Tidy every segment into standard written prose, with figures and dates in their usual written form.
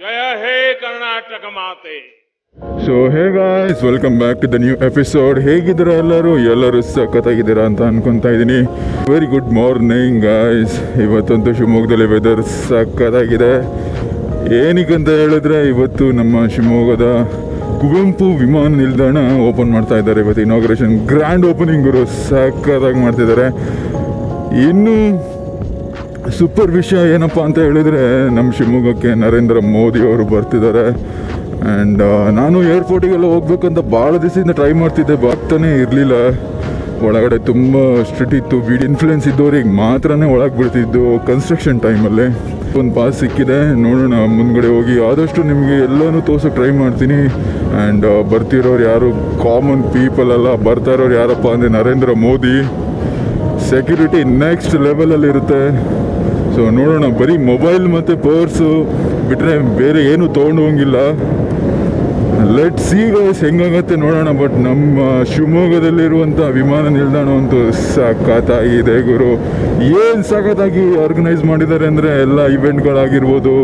जय हे कर्नाटक माते. So hey guys, welcome back to the new episode. ಹೇಗಿದ್ದೀರಾ ಎಲ್ಲರೂ ಸಖತ್ತಾಗಿದ್ದೀರಾ ಅಂತ ಅನ್ಕೊತಾ ಇದ್ದೀನಿ. Very good morning guys. ಇವತ್ತಂತೂ ಶಿವಮೊಗ್ಗದಲ್ಲಿ ವೆದರ್ ಸಖತ್ತಾಗಿದೆ. ಏನಕ್ಕಂತ ಹೇಳಿದ್ರೆ ಇವತ್ತು ನಮ್ಮ ಶಿವಮೊಗ್ಗದ ಕುವೆಂಪು ವಿಮಾನ ನಿಲ್ದಾಣ ಓಪನ್ ಮಾಡ್ತಾ ಇದ್ದಾರೆ. ಇವತ್ತು ಇನಾಗ್ರೇಷನ್ ಗ್ರ್ಯಾಂಡ್ ಓಪನಿಂಗರು ಸಖತ್ತಾಗಿ ಮಾಡ್ತಿದ್ದಾರೆ. ಇನ್ನು ಸೂಪರ್ ವಿಷಯ ಏನಪ್ಪ ಅಂತ ಹೇಳಿದರೆ ನಮ್ಮ ಶಿವಮೊಗ್ಗಕ್ಕೆ ನರೇಂದ್ರ ಮೋದಿ ಅವರು ಬರ್ತಿದ್ದಾರೆ. ಆ್ಯಂಡ್ ನಾನು ಏರ್ಪೋರ್ಟಿಗೆಲ್ಲ ಹೋಗ್ಬೇಕಂತ ಭಾಳ ದಿವಸದಿಂದ ಟ್ರೈ ಮಾಡ್ತಿದ್ದೆ, ಬರ್ತಾನೆ ಇರಲಿಲ್ಲ. ಒಳಗಡೆ ತುಂಬ ಸ್ಟ್ರಿಕ್ಟ್ ಇತ್ತು. ವಿಡಿಯೋ ಇನ್ಫ್ಲುಯೆನ್ಸ್ ಇದ್ದವ್ರಿಗೆ ಮಾತ್ರನೇ ಒಳಗೆ ಬಿಡ್ತಿದ್ದು ಕನ್ಸ್ಟ್ರಕ್ಷನ್ ಟೈಮಲ್ಲಿ. ಒಂದು ಪಾಸ್ ಸಿಕ್ಕಿದೆ, ನೋಡೋಣ ಮುಂದ್ಗಡೆ ಹೋಗಿ ಆದಷ್ಟು ನಿಮಗೆ ಎಲ್ಲನೂ ತೋರ್ಸೋಕೆ ಟ್ರೈ ಮಾಡ್ತೀನಿ. ಆ್ಯಂಡ್ ಬರ್ತಿರೋರು ಯಾರು ಕಾಮನ್ ಪೀಪಲ್ ಅಲ್ಲ, ಬರ್ತಾ ಇರೋರು ಯಾರಪ್ಪ ಅಂದರೆ ನರೇಂದ್ರ ಮೋದಿ. ಸೆಕ್ಯೂರಿಟಿ ನೆಕ್ಸ್ಟ್ ಲೆವೆಲಲ್ಲಿರುತ್ತೆ. ಸೊ ನೋಡೋಣ, ಬರೀ ಮೊಬೈಲ್ ಮತ್ತು ಪರ್ಸು ಬಿಟ್ಟರೆ ಬೇರೆ ಏನು ತೊಗೊಂಡು ಹೋಗಿಲ್ಲ. ಲೆಟ್ ಸಿ ಗೈಸ್ ಹೆಂಗಾಗತ್ತೆ ನೋಡೋಣ. ಬಟ್ ನಮ್ಮ ಶಿವಮೊಗ್ಗದಲ್ಲಿರುವಂಥ ವಿಮಾನ ನಿಲ್ದಾಣ ಅಂತೂ ಸಖತ್ತಾಗಿದೆ ಗುರು. ಏನು ಸಖತ್ತಾಗಿ ಆರ್ಗನೈಸ್ ಮಾಡಿದ್ದಾರೆ ಅಂದರೆ ಎಲ್ಲ ಇವೆಂಟ್ಗಳಾಗಿರ್ಬೋದು,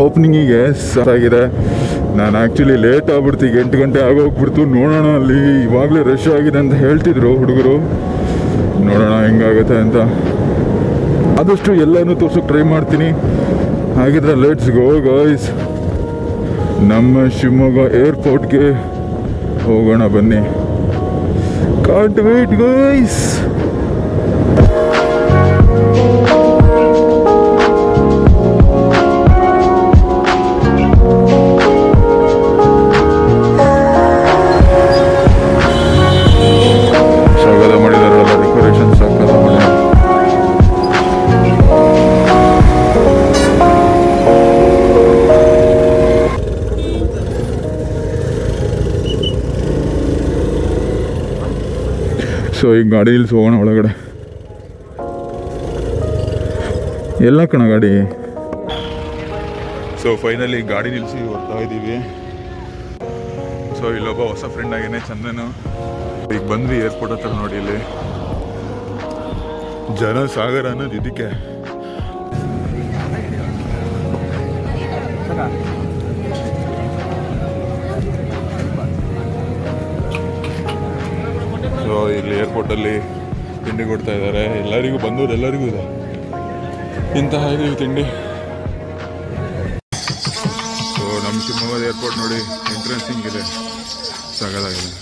ಓಪನಿಂಗಿಗೆ ಸಖತ್ತಾಗಿದೆ. ನಾನು ಆ್ಯಕ್ಚುಲಿ ಲೇಟ್ ಆಗ್ಬಿಡ್ತು, 8 ಗಂಟೆ ಆಗೋಗ್ಬಿಡ್ತು. ನೋಡೋಣ, ಅಲ್ಲಿ ಇವಾಗಲೇ ರಶ್ ಆಗಿದೆ ಅಂತ ಹೇಳ್ತಿದ್ರು ಹುಡುಗರು. ನೋಡೋಣ ಹೆಂಗಾಗುತ್ತೆ ಅಂತ. ಆದಷ್ಟು ಎಲ್ಲನೂ ತೋರ್ಸೋಕೆ ಟ್ರೈ ಮಾಡ್ತೀನಿ. ಹಾಗಿದ್ರೆ ಲೆಟ್ಸ್ ಗೋ ಗೈಸ್, ನಮ್ಮ ಶಿವಮೊಗ್ಗ ಏರ್ಪೋರ್ಟ್ಗೆ ಹೋಗೋಣ ಬನ್ನಿ. Can't wait guys. ಸ್ವಾಗತ ಮಾಡಿದಾರಲ್ಲ, ಡೆಕೋರೇಷನ್ ಸ್ವಾಗತ ಮಾಡಿ. ಸೊ ಈಗ ಗಾಡಿ ನಿಲ್ಸಿ ಹೋಗೋಣ ಒಳಗಡೆ. ಎಲ್ಲ ಕಣ ಗಾಡಿ. ಸೊ ಫೈನಲಿ ಗಾಡಿ ನಿಲ್ಲಿಸಿ ಬರ್ತಾ ಇದ್ದೀವಿ. ಸೊ ಇಲ್ಲೊಬ್ಬ ಹೊಸ ಫ್ರೆಂಡ್ ಆಗೇನೆ, ಚಂದನು. ಈಗ ಬಂದ್ವಿ ಏರ್ಪೋರ್ಟ್ ಹತ್ರ. ನೋಡಿ ಇಲ್ಲಿ ಜನ ಸಾಗರ ಅನ್ನೋದು ಇದಕ್ಕೆ. ಸೊ ಇಲ್ಲಿ ಏರ್ಪೋರ್ಟಲ್ಲಿ ತಿಂಡಿ ಕೊಡ್ತಾ ಇದ್ದಾರೆ ಎಲ್ಲರಿಗೂ, ಬಂದವರು ಎಲ್ಲರಿಗೂ ಇದೆ ಇಂತಹ ಇದೀವಿ ತಿಂಡಿ. ಸೊ ನಮ್ಮ ಶಿವಮೊಗ್ಗದ ಏರ್ಪೋರ್ಟ್ ನೋಡಿ, ಎಂಟ್ರೆನ್ಸ್ ಹಿಂಗಿದೆ, ಸಾಗದಾಗಿದೆ.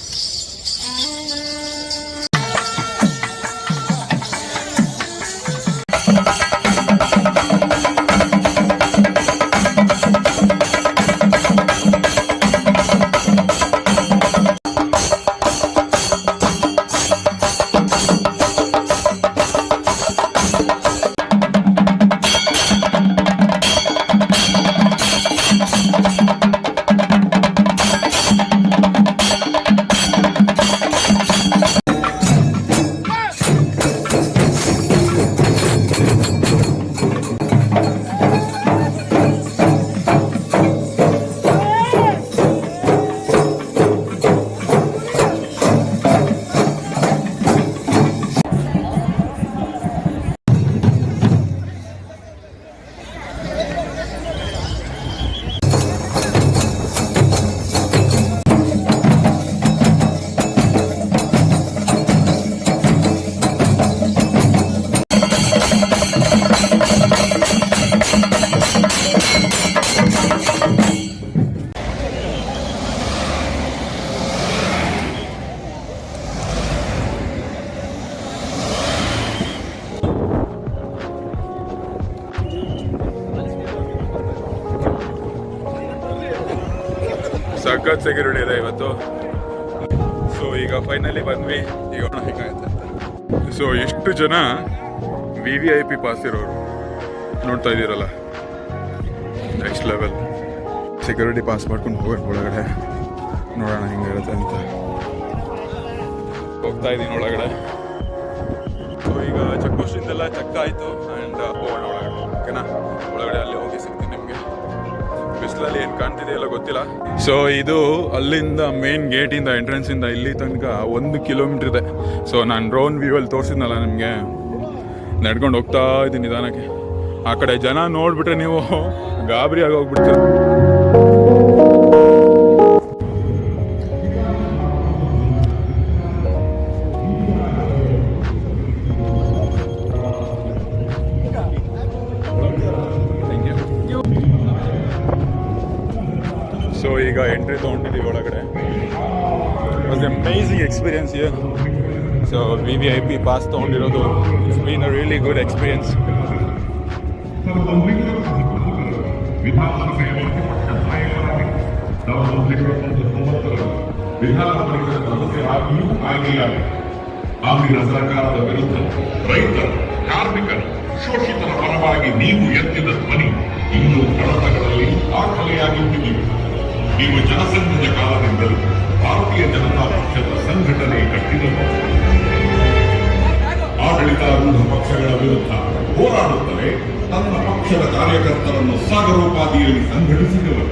ಸಖತ್ ಸೆಕ್ಯೂರಿಟಿ ಇದೆ ಇವತ್ತು. ಸೊ ಈಗ ಫೈನಲಿ ಬಂದ್ವಿ. ಈಗ ಹೇಗಾಗುತ್ತೆ ಅಂತ. ಸೊ ಎಷ್ಟು ಜನ VVIP ಪಾಸ್ ಇರೋರು ನೋಡ್ತಾ ಇದ್ದೀರಲ್ಲ, ನೆಕ್ಸ್ಟ್ ಲೆವೆಲ್. ಸೆಕ್ಯೂರಿಟಿ ಪಾಸ್ ಮಾಡ್ಕೊಂಡು ಹೋಗೋಣ ಒಳಗಡೆ, ನೋಡೋಣ ಹೆಂಗಿರುತ್ತೆ ಅಂತ. ಹೋಗ್ತಾ ಇದ್ದೀನಿ ಒಳಗಡೆ. ಸೊ ಈಗ ಚೆಕ್ ಪೋಸ್ಟಿಂದೆಲ್ಲ ಚೆಕ್ ಆಯಿತು. ಆ್ಯಂಡ್ ಹೋಗೋಣ ಒಳಗಡೆ, ಓಕೆನಾ? ಒಳಗಡೆ ಅಲ್ಲಿ ಹೋಗಿ ಸಿಗ್ತೀನಿ ನಿಮಗೆ. ಬಿಸಿಲಲ್ಲಿ ಏನು ಕಾಣ್ತಿದೆಯಲ್ಲ ಗೊತ್ತಿಲ್ಲ. ಸೊ ಇದು ಅಲ್ಲಿಂದ ಮೇನ್ ಗೇಟಿಂದ, ಎಂಟ್ರೆನ್ಸಿಂದ ಇಲ್ಲಿ ತನಕ 1 ಕಿಲೋಮೀಟ್ರ್ ಇದೆ. ಸೊ ನಾನು ಡ್ರೋನ್ ವ್ಯೂವಲ್ಲಿ ತೋರಿಸಿದ್ನಲ್ಲ ನಿಮಗೆ, ನಡ್ಕೊಂಡು ಹೋಗ್ತಾ ಇದ್ದೀನಿ ನಿಧಾನಕ್ಕೆ. ಆ ಕಡೆ ಜನ ನೋಡ್ಬಿಟ್ರೆ ನೀವು ಗಾಬರಿ ಆಗೋಗ್ಬಿಡ್ತೀರ. ಸೊ ಈಗ ಎಂಟ್ರಿ ತೊಗೊಂಡಿದ್ದೀವಿ ಒಳಗಡೆ. Was amazing experience here. So VVIP pass ತೊಗೊಂಡಿರೋದು it's been a really good experience. ಆಗಿನ ಸರ್ಕಾರದ ವಿರುದ್ಧ ರೈತರು, ಕಾರ್ಮಿಕರು, ಶೋಷಿತರ ಪರವಾಗಿ ನೀವು ಎತ್ತಿದ ಧ್ವನಿ ಇಂದು ಕಡತಗಳಲ್ಲಿ ದಾಖಲೆಯಾಗಿದ್ದೀವಿ. ನೀವು ಜನಸಂಘದ ಕಾಲದಿಂದಲೂ ಭಾರತೀಯ ಜನತಾ ಪಕ್ಷದ ಸಂಘಟನೆ ಕಟ್ಟಿದರು. ಆಡಳಿತಾರೂಢ ಪಕ್ಷಗಳ ವಿರುದ್ಧ ಹೋರಾಡುತ್ತಲೇ ತನ್ನ ಪಕ್ಷದ ಕಾರ್ಯಕರ್ತರನ್ನು ಸಾಗರೋಪಾದಿಯಲ್ಲಿ ಸಂಘಟಿಸಿದವರು.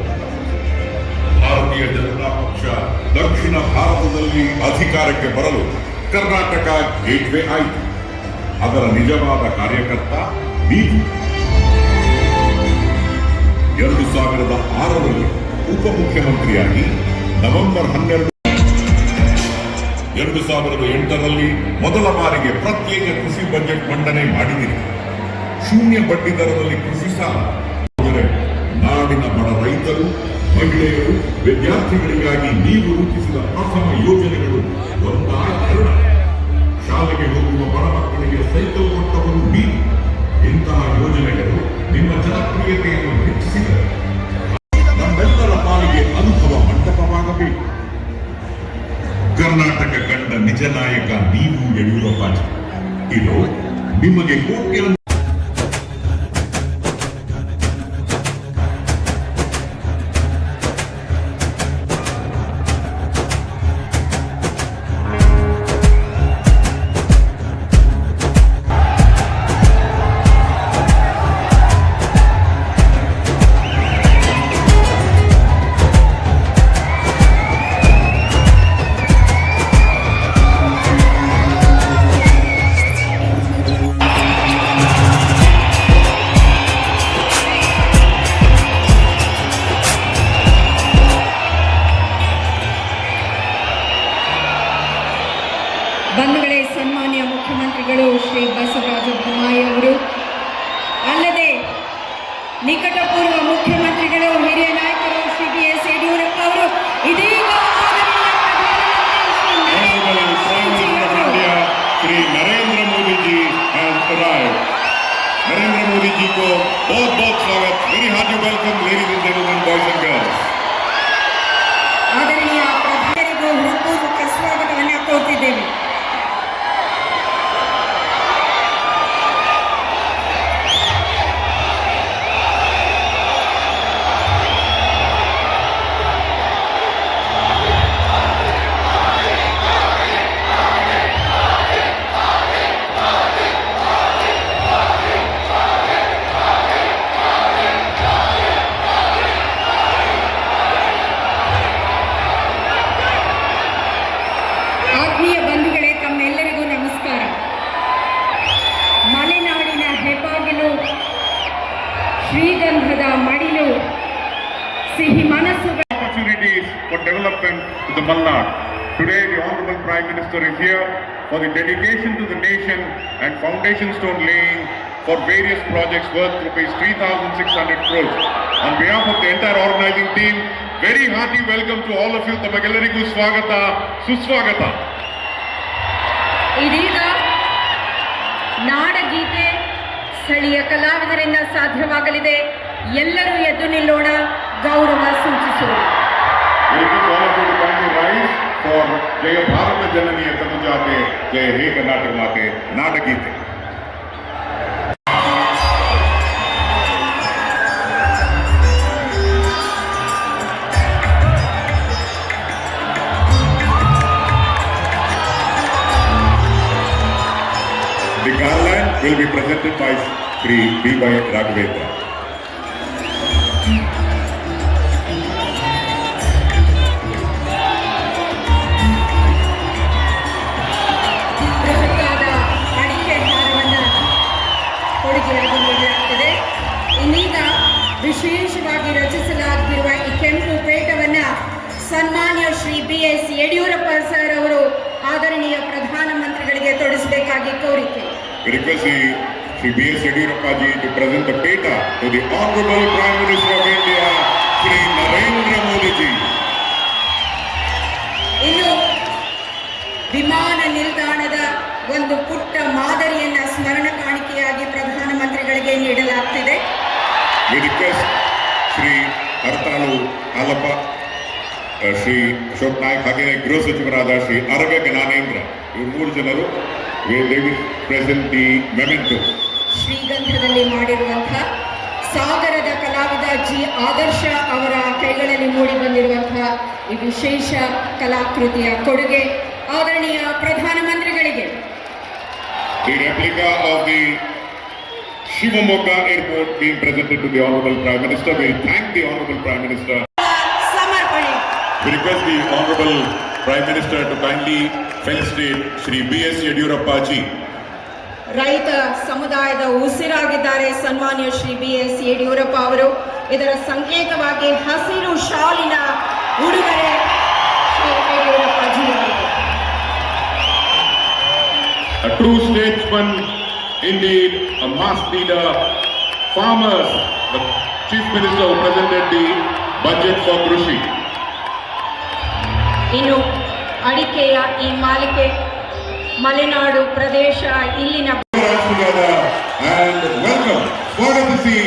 ಭಾರತೀಯ ಜನತಾ ಪಕ್ಷ ದಕ್ಷಿಣ ಭಾರತದಲ್ಲಿ ಅಧಿಕಾರಕ್ಕೆ ಬರಲು ಕರ್ನಾಟಕ ಗೇಟ್ವೇ ಆಯಿತು. ಅದರ ನಿಜವಾದ ಕಾರ್ಯಕರ್ತ ನೀವು. 2006ರಲ್ಲಿ ಉಪಮುಖ್ಯಮಂತ್ರಿಯಾಗಿ ನವೆಂಬರ್ 12, 2008ರಲ್ಲಿ ಮೊದಲ ಬಾರಿಗೆ ಪ್ರತ್ಯೇಕ ಕೃಷಿ ಬಜೆಟ್ ಮಂಡನೆ ಮಾಡಿದಿರಿ. ಶೂನ್ಯ ಬಡ್ಡಿ ದರದಲ್ಲಿ ಕೃಷಿ ಸಾಲ, ನಾಡಿನ ಬಡ ರೈತರು, ಮಹಿಳೆಯರು, ವಿದ್ಯಾರ್ಥಿಗಳಿಗಾಗಿ ನೀವು ರೂಪಿಸಿದ ಪ್ರಥಮ ಯೋಜನೆಗಳು ಒಂದಾರಣ. ಶಾಲೆಗೆ ಹೋಗುವ ಬಡ ಮಕ್ಕಳಿಗೆ ಸೈಕಲ್ ಕೊಟ್ಟವರು ನೀವು. ಇಂತಹ ಯೋಜನೆಗಳು ನಿಮ್ಮ ಜನಪ್ರಿಯತೆಯನ್ನು ಹೆಚ್ಚಿಸಿದೆ. ನಮ್ಮೆಲ್ಲರ ಪಾಲಿಗೆ ಅನುಭವ ಮಂಟಪವಾಗಬೇಕು. ಕರ್ನಾಟಕ ಕಂಡ ನಿಜ ನಾಯಕ ನೀವು ಯಡಿಯೂರಪ್ಪಾಜಿ. ಇದು ನಿಮಗೆ ಕೋಟ್ಯ ಬಂಧುಗಳೇ, ಸನ್ಮಾನ್ಯ ಮುಖ್ಯಮಂತ್ರಿಗಳು ಶ್ರೀ ಬಸವರಾಜ ಬೊಮ್ಮಾಯಿ ಅವರು, ಅಲ್ಲದೆ ನಿಕಟಪೂರ್ವ ಮುಖ್ಯಮಂತ್ರಿಗಳು ಹಿರಿಯ ನಾಯಕರು ಶ್ರೀ BS ಯಡಿಯೂರಪ್ಪ ಅವರು, ಇದೀಗ श्री नरेंद्र मोदी जी has arrived. नरेंद्र मोदी जी को बहुत बहुत स्वागत. Very hearty welcome, ladies and gentlemen, boys and girls. ಆದರಣೀಯ ಪ್ರಧಾನಿಗೂ ಹೃತ್ಪೂರ್ವಕ ಸ್ವಾಗತವನ್ನು ಕೋರುತ್ತಿದ್ದೇವೆ. ಆತ್ಮೀಯ ಬಂಧುಗಳೇ, ತಮ್ಮೆಲ್ಲರಿಗೂ ನಮಸ್ಕಾರ. ಮಲೆನಾಡಿನ ಹೆಬ್ಬಾಗಿಲು, ಶ್ರೀಗಂಧದ ಮಡಿಲು, ಸಿಹಿ ಮನಸ್ಸುಗಳ Opportunities for development to the Malnad. Today, the Honorable Prime Minister is here for the dedication to the nation and foundation stone laying for various projects worth rupees 3,600 crores. On behalf of the entire organizing team, very hearty welcome to all of you. ತಮಗೆಲ್ಲರಿಗೂ ಸ್ವಾಗತ, ಸುಸ್ವಾಗತ. ಇದೀಗ ನಾಡಗೀತೆ ಸ್ಥಳೀಯ ಕಲಾವಿದರಿಂದ ಸಾಧ್ಯವಾಗಲಿದೆ. ಎಲ್ಲರೂ ಎದ್ದು ನಿಲ್ಲೋಣ, ಗೌರವ ಸೂಚಿಸೋಣ. Request all of you to kindly rise for ಜಯ ಭಾರತ ಜನನಿಯ ತನುಜಾತೆ, ಜಯ ಹೇ ಕರ್ನಾಟಕ ಮಾತೆ, ನಾಡಗೀತೆ. The garland will be presented by Sri B.Y. Raghavendra. ಬೃಹತ್ತಾದ ಅಡಿಕೆ ಹಾರವನ್ನು ಕೊಡುಗೆಯಾಗಿ ನೀಡಲಾಗುತ್ತದೆ. ಇನ್ನೀಗ ವಿಶೇಷವಾಗಿ ರಚಿಸಲಾಗಿರುವ ಈ ಕೆಂಪು ಪೇಟವನ್ನು ಸನ್ಮಾನ್ಯ ಶ್ರೀ BS ಯಡಿಯೂರಪ್ಪ ಸರ್ ಅವರು ಆದರಣೀಯ ಪ್ರಧಾನಮಂತ್ರಿಗಳಿಗೆ ತೊಡಿಸಬೇಕಾಗಿ ಕೋರಿಕೆ. Request Shri B.S. Yediyurappa ji to present the peta to the Honorable Prime Minister of India, Shri Narendra Modi ji. ಇನ್ನು ವಿಮಾನ ನಿಲ್ದಾಣದ ಒಂದು ಪುಟ್ಟ ಮಾದರಿಯನ್ನ ಸ್ಮರಣ ಕಾಣಿಕೆಯಾಗಿ ಪ್ರಧಾನಮಂತ್ರಿಗಳಿಗೆ ನೀಡಲಾಗ್ತಿದೆ. We request Shri Hartalu Alappa, Shri Ashok Naik ಹಾಗೆ ಗೃಹ ಸಚಿವರಾದ ಶ್ರೀ ಅರಗ ಜ್ಞಾನೇಂದ್ರ ಇವರು 3 ಜನರು they will present the memento. ಶ್ರೀಗಂಧದಲ್ಲಿ ಮಾಡಿರುವಂತಹ ಸಾಗರದ ಕಲಾವಿದ ಜಿ ಆದರ್ಶ ಅವರ ಕೈಗಳಲ್ಲಿ ಮೂಡಿ ಬಂದಿರುವಂತಹ ಈ ವಿಶೇಷ ಕಲಾಕೃತಿಯ ಕೊಡುಗೆ ಆದರಣೀಯ ಪ್ರಧಾನಮಂತ್ರಿಗಳಿಗೆ. The replica of the Shivamogga Airport being presented to the Honorable Prime Minister. We thank the Honorable Prime Minister. ಸಮರ್ಪಣೆ. We request the Honorable Prime Minister to kindly felicitate Shri B.S. Yediyurappa ji. ರೈತ ಸಮುದಾಯದ ಉಸಿರಾಗಿದ್ದಾರೆ ಸನ್ಮಾನ್ಯ Shri BS Yediyurappa ಅವರು. ಇದರ ಸಂಕೇತವಾಗಿ ಹಸಿರು ಶಾಲಿನ ಉಡುಗೊರೆ Shri Yediyurappa G ಅವರಿಗೆ. A true statesman, indeed, a mass leader, farmers, the Chief Minister who presented the budget for Krishi. ಇನ್ನು ಅಡಿಕೆಯ ಈ ಮಾಲಿಕೆ ಮಲೆನಾಡು ಪ್ರದೇಶ ಇಲ್ಲಿನ Together and welcome, Swagatisi,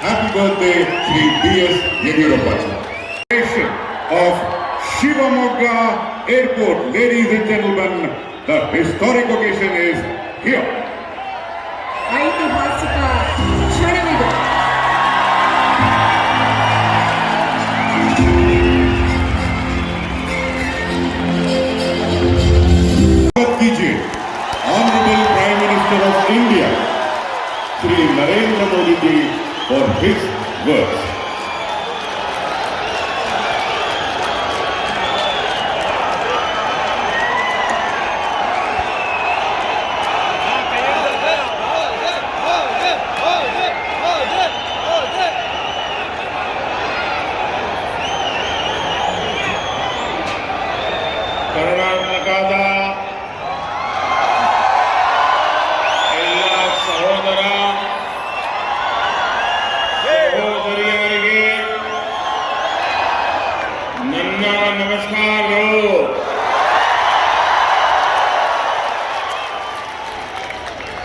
happy birthday, Shri B.S. Yediyurappa ji. Of Shivamogga Airport, ladies and gentlemen, the historic occasion is here. ಐತಿಹಾಸಿಕ ಕ್ಷಣವಿದು. Honorable Prime Minister of India, Shri Narendra Modi ji, for his words. ಕರ್ನಾಟಕದ ಎಲ್ಲ ಸಹೋದರ ಸಹೋದರಿಯರಿಗೆ ನನ್ನ ನಮಸ್ಕಾರಗಳು.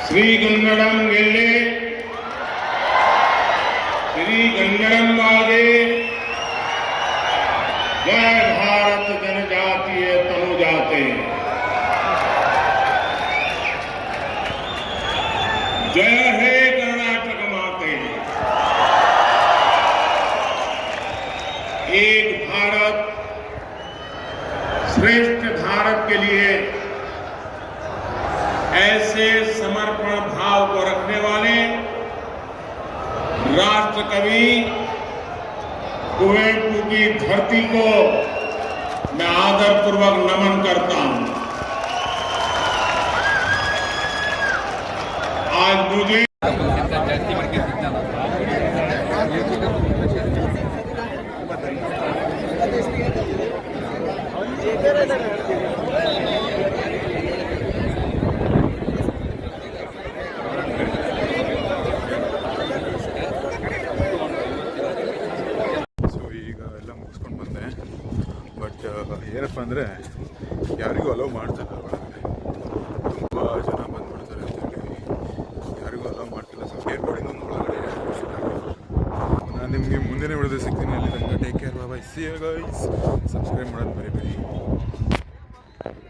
ಶ್ರೀಗನ್ನಡಂ ಗೆಲ್ಲೆ ಶ್ರೀಗನ್ನಡಂ ವಾದೆ जय भारत जनजातीय तनुजाते. जय हे कर्नाटक माते. एक भारत श्रेष्ठ भारत के लिए ऐसे समर्पण भाव को रखने वाले राष्ट्र कवि कुवेंपु की धरती को मैं आदरपूर्वक नमन करता हूं. आज मुझे ಏನಪ್ಪ ಅಂದರೆ ಯಾರಿಗೂ ಅಲೋ ಮಾಡ್ತಾರೆ ಒಳಗಡೆ, ತುಂಬ ಜನ ಬಂದ್ಬಿಡ್ತಾರೆ ಅಂತೇಳಿ ಯಾರಿಗೂ ಅಲೋ ಮಾಡ್ತಿಲ್ಲ. ಸೊ ಏರ್ಪೋರ್ಟಿಂದ ಒಂದು ಒಳಗಡೆ ನಾನು ನಿಮಗೆ ಮುಂದಿನ ವಿಡಿಯೋದಲ್ಲಿ ಸಿಗ್ತೀನಿ. ಅಲ್ಲಿ ತನಕ take care, bye, see you guys. Subscribe ಮಾಡೋದು ಬರೀ.